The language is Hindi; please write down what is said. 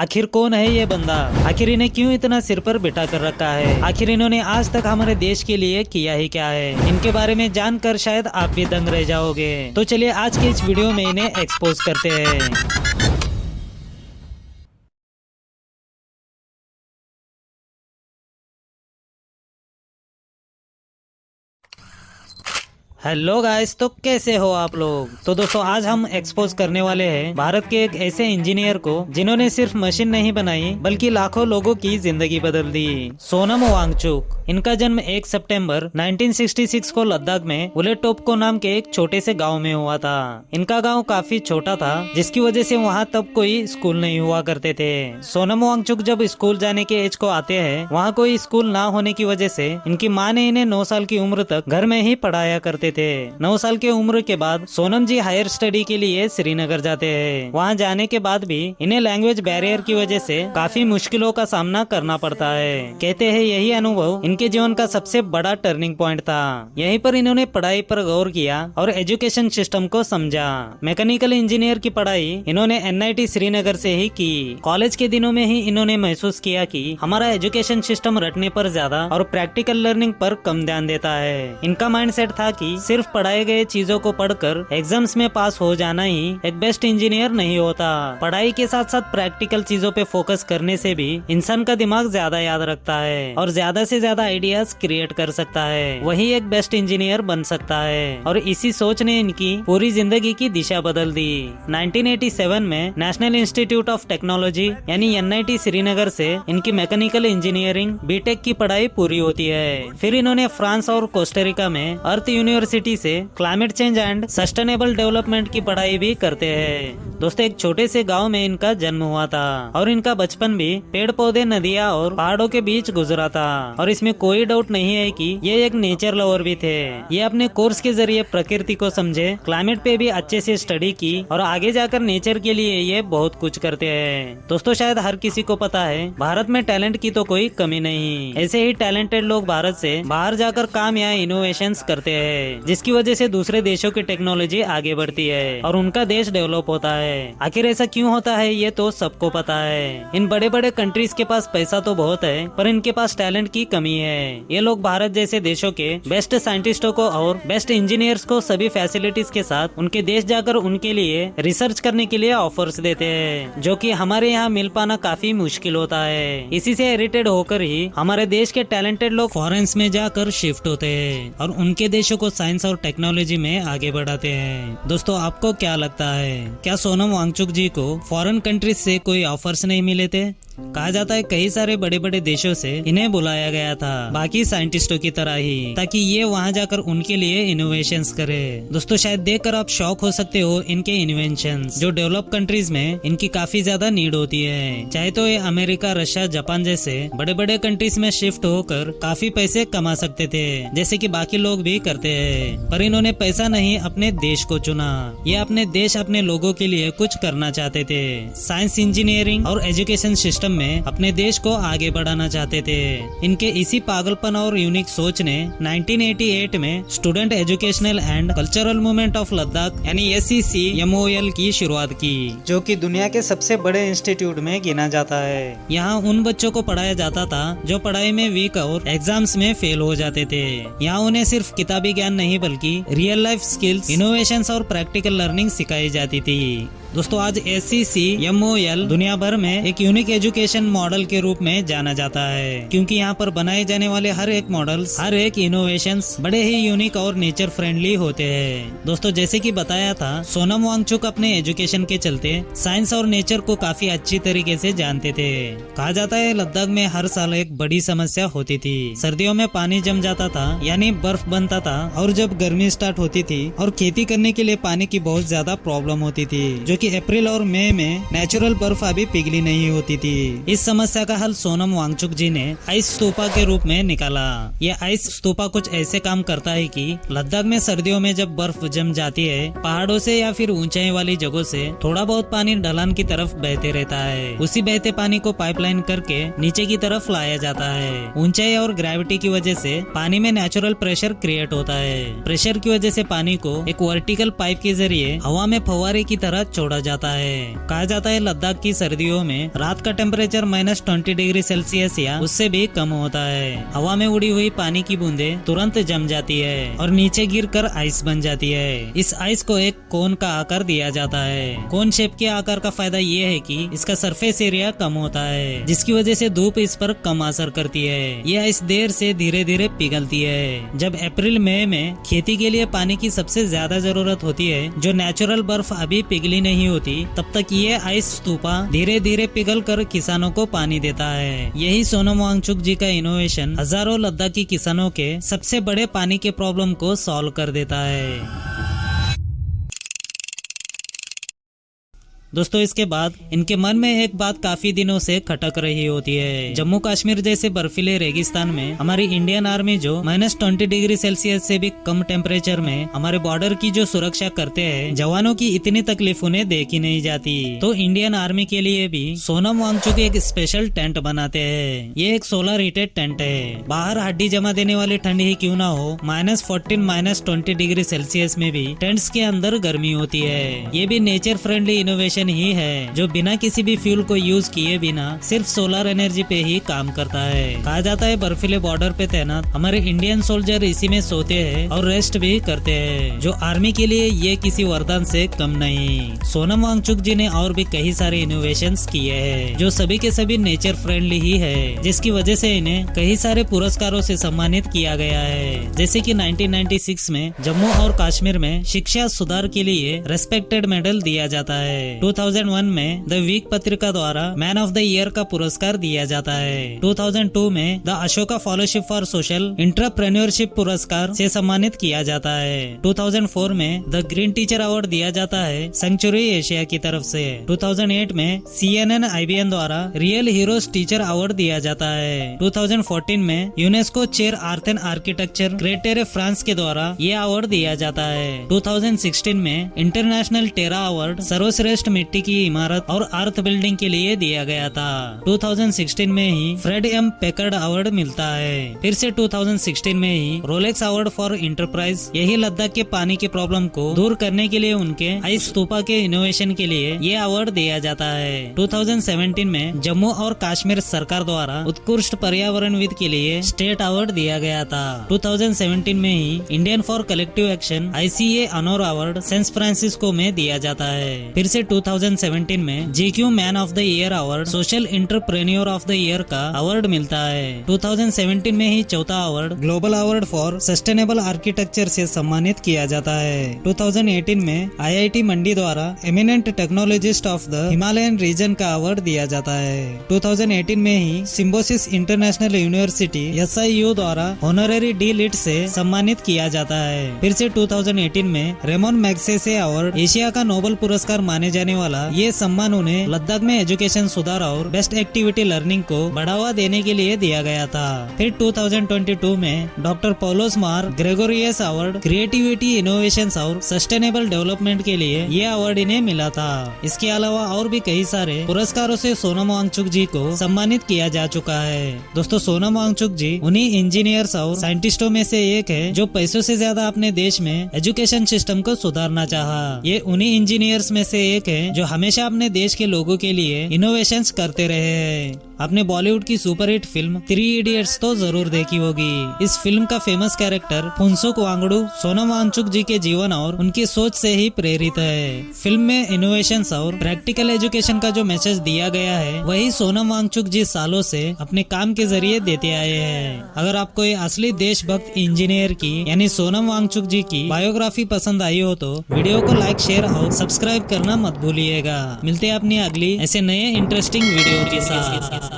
आखिर कौन है ये बंदा? आखिर इन्हें क्यों इतना सिर पर बिठा कर रखा है? आखिर इन्होंने आज तक हमारे देश के लिए किया ही क्या है? इनके बारे में जानकर शायद आप भी दंग रह जाओगे। तो चलिए आज के इस वीडियो में इन्हें एक्सपोज करते हैं। हेलो गाइस, तो कैसे हो आप लोग? तो दोस्तों आज हम एक्सपोज करने वाले हैं भारत के एक ऐसे इंजीनियर को जिन्होंने सिर्फ मशीन नहीं बनाई बल्कि लाखों लोगों की जिंदगी बदल दी। सोनम वांगचुक। इनका जन्म 1 सितंबर 1966 को लद्दाख में उलेटोप्को नाम के एक छोटे से गांव में हुआ था। इनका गांव काफी छोटा था जिसकी वजह से वहां तब कोई स्कूल नहीं हुआ करते थे। सोनम वांगचुक जब स्कूल जाने के एज को आते हैं, वहाँ कोई स्कूल ना होने की वजह से इनकी माँ ने इन्हें 9 साल की उम्र तक घर में ही पढ़ाया करते थे। 9 साल की उम्र के बाद सोनम जी हायर स्टडी के लिए श्रीनगर जाते हैं। वहाँ जाने के बाद भी इन्हें लैंग्वेज बैरियर की वजह से काफी मुश्किलों का सामना करना पड़ता है। कहते हैं यही अनुभव इनके जीवन का सबसे बड़ा टर्निंग पॉइंट था। यहीं पर इन्होंने पढ़ाई पर गौर किया और एजुकेशन सिस्टम को समझा। मैकेनिकल इंजीनियर की पढ़ाई इन्होंने NIT श्रीनगर से ही की। कॉलेज के दिनों में ही इन्होंने महसूस किया कि हमारा एजुकेशन सिस्टम रटने पर ज्यादा और प्रैक्टिकल लर्निंग पर कम ध्यान देता है। इनका माइंडसेट था कि सिर्फ पढ़ाए गए चीजों को पढ़कर एग्जाम्स में पास हो जाना ही एक बेस्ट इंजीनियर नहीं होता। पढ़ाई के साथ साथ प्रैक्टिकल चीजों पे फोकस करने से भी इंसान का दिमाग ज्यादा याद रखता है और ज्यादा से ज्यादा आइडियाज क्रिएट कर सकता है। वही एक बेस्ट इंजीनियर बन सकता है और इसी सोच ने इनकी पूरी जिंदगी की दिशा बदल दी। 1987 में नेशनल इंस्टीट्यूट ऑफ टेक्नोलॉजी यानी NIT श्रीनगर से इनकी मैकेनिकल इंजीनियरिंग BTech की पढ़ाई पूरी होती है। फिर इन्होंने फ्रांस और कोस्टारिका में अर्थ यूनिवर्सिटी से climate change and sustainable development की पढ़ाई भी करते हैं। दोस्तों एक छोटे से गांव में इनका जन्म हुआ था और इनका बचपन भी पेड़ पौधे, नदियां और पहाड़ों के बीच गुजरा था। और इसमें कोई डाउट नहीं है कि ये एक नेचर लवर भी थे। ये अपने कोर्स के जरिए प्रकृति को समझे, क्लाइमेट पे भी अच्छे से स्टडी की और आगे जाकर नेचर के लिए ये बहुत कुछ करते हैं। दोस्तों शायद हर किसी को पता है भारत में टैलेंट की तो कोई कमी नहीं। ऐसे ही टैलेंटेड लोग भारत से बाहर जाकर काम या इनोवेशंस करते हैं जिसकी वजह से दूसरे देशों की टेक्नोलॉजी आगे बढ़ती है और उनका देश डेवलप होता है। आखिर ऐसा क्यों होता है ये तो सबको पता है। इन बड़े बड़े कंट्रीज के पास पैसा तो बहुत है पर इनके पास टैलेंट की कमी है। ये लोग भारत जैसे देशों के बेस्ट साइंटिस्टों को और बेस्ट इंजीनियर्स को सभी फैसिलिटीज के साथ उनके देश जाकर उनके लिए रिसर्च करने के लिए ऑफर्स देते हैं, जो कि हमारे यहाँ मिल पाना काफी मुश्किल होता है। इसी से इरिटेट होकर ही हमारे देश के टैलेंटेड लोग फॉरेन्स में जाकर शिफ्ट होते हैं और उनके देशों को साइंस और टेक्नोलॉजी में आगे बढ़ाते हैं। दोस्तों आपको क्या लगता है, क्या सोनम वांगचुक जी को फॉरेन कंट्रीज से कोई ऑफर्स नहीं मिले थे? कहा जाता है कई सारे बड़े बड़े देशों से इन्हें बुलाया गया था, बाकी साइंटिस्टों की तरह ही, ताकि ये वहाँ जाकर उनके लिए इनोवेशंस करे। दोस्तों शायद देखकर आप शॉक हो सकते हो इनके इन्वेंशंस, जो डेवलप कंट्रीज में इनकी काफी ज्यादा नीड होती है। चाहे तो ये अमेरिका, रशिया, जापान जैसे बड़े बड़े कंट्रीज में शिफ्ट होकर काफी पैसे कमा सकते थे, जैसे कि बाकी लोग भी करते हैं। पर इन्होंने पैसा नहीं अपने देश को चुना। ये अपने देश, अपने लोगों के लिए कुछ करना चाहते थे। साइंस, इंजीनियरिंग और एजुकेशन सिस्टम में अपने देश को आगे बढ़ाना चाहते थे। इनके इसी पागलपन और यूनिक सोच ने 1988 में student educational and cultural movement of Ladakh यानी SECMOL की शुरुआत की, जो कि दुनिया के सबसे बड़े इंस्टीट्यूट में गिना जाता है। यहाँ उन बच्चों को पढ़ाया जाता था जो पढ़ाई में वीक और एग्जाम्स में फेल हो जाते थे। यहाँ उन्हें सिर्फ किताबी ज्ञान नहीं बल्कि रियल लाइफ स्किल्स, इनोवेशंस और प्रैक्टिकल लर्निंग सिखाई जाती थी। दोस्तों आज SECMOL दुनिया भर में एक यूनिक एजुकेशन मॉडल के रूप में जाना जाता है, क्योंकि यहाँ पर बनाए जाने वाले हर एक मॉडल्स, हर एक इनोवेशंस बड़े ही यूनिक और नेचर फ्रेंडली होते हैं। दोस्तों जैसे कि बताया था, सोनम वांगचुक अपने एजुकेशन के चलते साइंस और नेचर को काफी अच्छी तरीके से जानते थे। कहा जाता है लद्दाख में हर साल एक बड़ी समस्या होती थी। सर्दियों में पानी जम जाता था यानी बर्फ बनता था, और जब गर्मी स्टार्ट होती थी और खेती करने के लिए पानी की बहुत ज्यादा प्रॉब्लम होती थी, जो कि अप्रैल और मई में नेचुरल बर्फ अभी पिघली नहीं होती थी। इस समस्या का हल सोनम वांगचुक जी ने आइस स्तूपा के रूप में निकाला। ये आइस स्तूपा कुछ ऐसे काम करता है कि लद्दाख में सर्दियों में जब बर्फ जम जाती है, पहाड़ों से या फिर ऊंचाई वाली जगहों से थोड़ा बहुत पानी ढलान की तरफ बहते रहता है। उसी बहते पानी को पाइपलाइन करके नीचे की तरफ लाया जाता है। ऊंचाई और ग्रेविटी की वजह से पानी में नेचुरल प्रेशर क्रिएट होता है। प्रेशर की वजह से पानी को एक वर्टिकल पाइप के जरिए हवा में फव्वारे की तरह छोड़ा छोड़ा जाता है। कहा जाता है लद्दाख की सर्दियों में रात का टेम्परेचर -20 डिग्री सेल्सियस या उससे भी कम होता है। हवा में उड़ी हुई पानी की बूंदे तुरंत जम जाती है और नीचे गिरकर आइस बन जाती है। इस आइस को एक कोन का आकार दिया जाता है। कोन शेप के आकार का फायदा ये है कि इसका सरफेस एरिया कम होता है, जिसकी वजह से धूप इस पर कम असर करती है। यह आइस देर से धीरे धीरे पिघलती है। जब अप्रैल मई में खेती के लिए पानी की सबसे ज्यादा जरूरत होती है, जो नेचुरल बर्फ अभी पिघली नहीं होती, तब तक ये आइस स्तूपा धीरे धीरे पिघल कर किसानों को पानी देता है। यही सोनम वांगचुक जी का इनोवेशन हजारों लद्दाखी किसानों के सबसे बड़े पानी के प्रॉब्लम को सॉल्व कर देता है। दोस्तों इसके बाद इनके मन में एक बात काफी दिनों से खटक रही होती है। जम्मू कश्मीर जैसे बर्फीले रेगिस्तान में हमारी इंडियन आर्मी जो -20 डिग्री सेल्सियस से भी कम टेम्परेचर में हमारे बॉर्डर की जो सुरक्षा करते हैं, जवानों की इतनी तकलीफ उन्हें देखी नहीं जाती। तो इंडियन आर्मी के लिए भी सोनम वांगचुक एक स्पेशल टेंट बनाते हैं। ये एक सोलर हीटेड टेंट है। बाहर हड्डी जमा देने वाली ठंड ही क्यों ना हो, -14 -20 डिग्री सेल्सियस में भी टेंट्स के अंदर गर्मी होती है। ये भी नेचर फ्रेंडली इनोवेशन ही है, जो बिना किसी भी फ्यूल को यूज किए बिना सिर्फ सोलर एनर्जी पे ही काम करता है। कहा जाता है बर्फीले बॉर्डर पे तैनात हमारे इंडियन सोल्जर इसी में सोते हैं और रेस्ट भी करते हैं, जो आर्मी के लिए ये किसी वरदान से कम नहीं। सोनम वांगचुक जी ने और भी कई सारे इनोवेशंस किए हैं, जो सभी के सभी नेचर फ्रेंडली ही है, जिसकी वजह से इन्हें कई सारे पुरस्कारों से सम्मानित किया गया है। जैसे कि 1996 में जम्मू और कश्मीर में शिक्षा सुधार के लिए रेस्पेक्टेड मेडल दिया जाता है। 2001 में द वीक पत्रिका द्वारा मैन ऑफ द ईयर का पुरस्कार दिया जाता है। 2002 में the Ashoka fellowship for social entrepreneurship पुरस्कार से सम्मानित किया जाता है। 2004 में द ग्रीन टीचर अवार्ड दिया जाता है सेंचुरी एशिया की तरफ से। 2008 में CNN IBN द्वारा रियल हीरोज टीचर अवार्ड दिया जाता है। 2014 में यूनेस्को चेयर आर्थ एंड आर्किटेक्चर क्रेटेरे फ्रांस के द्वारा ये अवार्ड दिया जाता है। 2016 में इंटरनेशनल टेरा अवार्ड सर्वश्रेष्ठ मिट्टी की इमारत और अर्थ बिल्डिंग के लिए दिया गया था। 2016 में ही फ्रेड एम पैकर्ड अवार्ड मिलता है। फिर से 2016 में ही रोलेक्स अवार्ड फॉर इंटरप्राइज, यही लद्दाख के पानी के प्रॉब्लम को दूर करने के लिए उनके आइस स्तूपा के इनोवेशन के लिए ये अवार्ड दिया जाता है। 2017 में जम्मू और कश्मीर सरकार द्वारा उत्कृष्ट पर्यावरणविद के लिए स्टेट अवार्ड दिया गया था। 2017 में ही Indian for collective action ICA honour award San Francisco में दिया जाता है। फिर से 2017 में GQ man of the year award social entrepreneur of the year का अवार्ड मिलता है। 2017 में ही चौथा award global award for sustainable architecture से सम्मानित किया जाता है। 2018 में IIT मंडी द्वारा eminent technologist of the Himalayan region का अवार्ड दिया जाता है। 2018 में ही सिम्बोसिस इंटरनेशनल यूनिवर्सिटी SIU द्वारा ऑनररी डी लिट से सम्मानित किया जाता है। फिर से 2018 में रेमोन मैग्सेसे अवार्ड, एशिया का नोबेल पुरस्कार माने जाने वाला ये सम्मान उन्हें लद्दाख में एजुकेशन सुधार और बेस्ट एक्टिविटी लर्निंग को बढ़ावा देने के लिए दिया गया था। फिर 2022 में डॉक्टर पौलोस मार ग्रेगोरियस अवार्ड क्रिएटिविटी, इनोवेशंस और सस्टेनेबल डेवलपमेंट के लिए ये अवार्ड इन्हें मिला था। इसके अलावा और भी कई सारे पुरस्कारों से सोनम वांगचुक जी को सम्मानित किया जा चुका है। दोस्तों सोनम वांगचुक जी उन्हीं इंजीनियर्स और साइंटिस्टों में से एक है जो पैसों से ज्यादा अपने देश में एजुकेशन सिस्टम को सुधारना चाहा। ये उन्हीं इंजीनियर्स में से एक है जो हमेशा अपने देश के लोगों के लिए इनोवेशंस करते रहे हैं। आपने बॉलीवुड की सुपरहिट फिल्म 3 इडियट्स तो जरूर देखी होगी। इस फिल्म का फेमस कैरेक्टर फुनसुक वांगडू सोनम वांगचुक जी के जीवन और उनकी सोच से ही प्रेरित है। फिल्म में इनोवेशंस और प्रैक्टिकल एजुकेशन का जो मैसेज दिया गया है, वही सोनम वांगचुक जी सालों से अपने काम के जरिए देते आए हैं। अगर आपको ये असली देशभक्त इंजीनियर की यानी सोनम वांगचुक जी की बायोग्राफी पसंद आई हो तो वीडियो को लाइक, शेयर और सब्सक्राइब करना मत भूलिएगा। मिलते हैं अपनी अगली ऐसे नए इंटरेस्टिंग वीडियो के साथ।